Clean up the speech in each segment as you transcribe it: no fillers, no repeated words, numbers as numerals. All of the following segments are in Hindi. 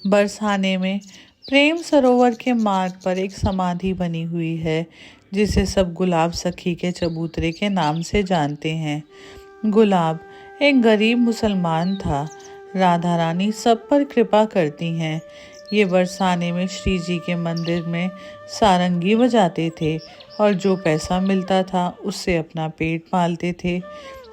बरसाने में प्रेम सरोवर के मार्ग पर एक समाधि बनी हुई है जिसे सब गुलाब सखी के चबूतरे के नाम से जानते हैं। गुलाब एक गरीब मुसलमान था। राधा रानी सब पर कृपा करती हैं। ये बरसाने में श्री जी के मंदिर में सारंगी बजाते थे और जो पैसा मिलता था उससे अपना पेट पालते थे।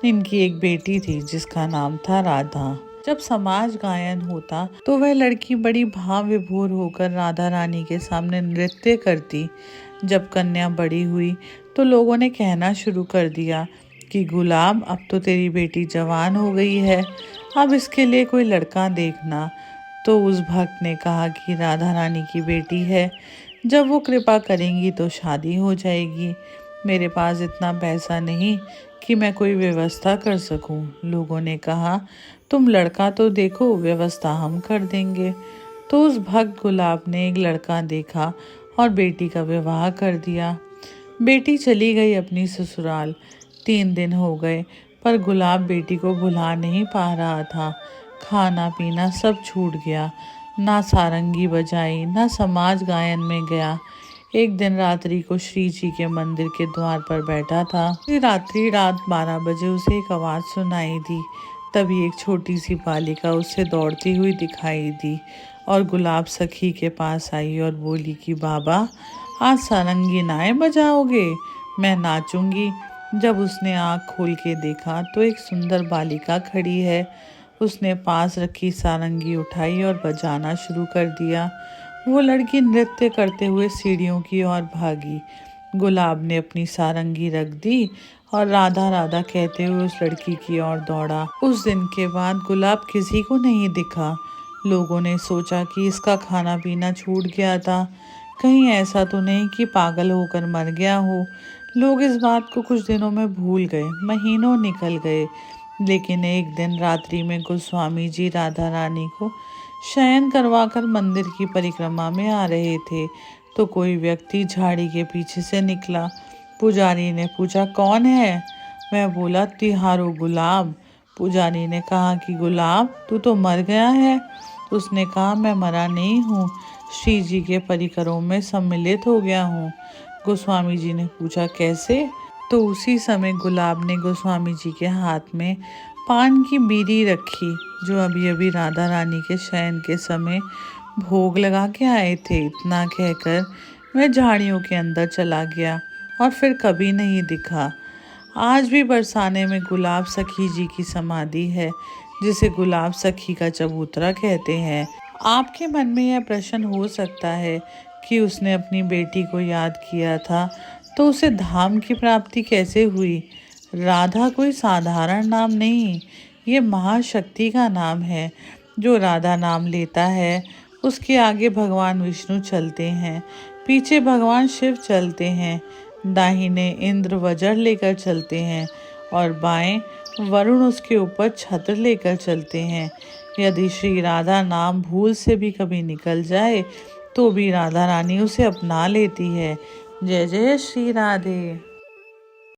इनकी एक बेटी थी जिसका नाम था राधा। जब समाज गायन होता तो वह लड़की बड़ी भाव विभोर होकर राधा रानी के सामने नृत्य करती। जब कन्या बड़ी हुई तो लोगों ने कहना शुरू कर दिया कि गुलाब, अब तो तेरी बेटी जवान हो गई है, अब इसके लिए कोई लड़का देखना। तो उस भक्त ने कहा कि राधा रानी की बेटी है, जब वो कृपा करेंगी तो शादी हो जाएगी। मेरे पास इतना पैसा नहीं कि मैं कोई व्यवस्था कर सकूं। लोगों ने कहा, तुम लड़का तो देखो, व्यवस्था हम कर देंगे। तो उस भक्त गुलाब ने एक लड़का देखा और बेटी का विवाह कर दिया। बेटी चली गई अपनी ससुराल। 3 दिन हो गए पर गुलाब बेटी को भुला नहीं पा रहा था। खाना पीना सब छूट गया, ना सारंगी बजाई, ना समाज गायन में गया। एक दिन रात्रि को श्री जी के मंदिर के द्वार पर बैठा था। रात 12 बजे उसे एक आवाज़ सुनाई दी। तभी एक छोटी सी बालिका उससे दौड़ती हुई दिखाई दी और गुलाब सखी के पास आई और बोली कि बाबा, आज सारंगी नाय बजाओगे? मैं नाचूंगी। जब उसने आँख खोल के देखा तो एक सुंदर बालिका खड़ी है। उसने पास रखी सारंगी उठाई और बजाना शुरू कर दिया। वो लड़की नृत्य करते हुए सीढ़ियों की ओर भागी। गुलाब ने अपनी सारंगी रख दी और राधा राधा कहते हुए उस लड़की की ओर दौड़ा। उस दिन के बाद गुलाब किसी को नहीं दिखा। लोगों ने सोचा कि इसका खाना पीना छूट गया था, कहीं ऐसा तो नहीं कि पागल होकर मर गया हो। लोग इस बात को कुछ दिनों में भूल गए। महीनों निकल गए, लेकिन एक दिन रात्रि में गोस्वामी जी राधा रानी को शयन करवाकर मंदिर की परिक्रमा में आ रहे थे तो कोई व्यक्ति झाड़ी के पीछे से निकला। पुजारी ने पूछा, कौन है? मैं बोला, तिहारो गुलाब। पुजारी ने कहा कि गुलाब, तू तो मर गया है। उसने कहा, मैं मरा नहीं हूँ, श्री जी के परिकरों में सम्मिलित हो गया हूँ। गोस्वामी जी ने पूछा, कैसे? तो उसी समय गुलाब ने गोस्वामी जी के हाथ में पान की बीड़ी रखी जो अभी अभी राधा रानी के शयन के समय भोग लगा के आए थे। इतना कहकर वह झाड़ियों के अंदर चला गया और फिर कभी नहीं दिखा। आज भी बरसाने में गुलाब सखी जी की समाधि है जिसे गुलाब सखी का चबूतरा कहते हैं। आपके मन में यह प्रश्न हो सकता है कि उसने अपनी बेटी को याद किया था तो उसे धाम की प्राप्ति कैसे हुई? राधा कोई साधारण नाम नहीं, ये महाशक्ति का नाम है। जो राधा नाम लेता है उसके आगे भगवान विष्णु चलते हैं, पीछे भगवान शिव चलते हैं, दाहिने इंद्र वज्र लेकर चलते हैं और बाएं वरुण उसके ऊपर छत्र लेकर चलते हैं। यदि श्री राधा नाम भूल से भी कभी निकल जाए तो भी राधा रानी उसे अपना लेती है। जय जय श्री राधे।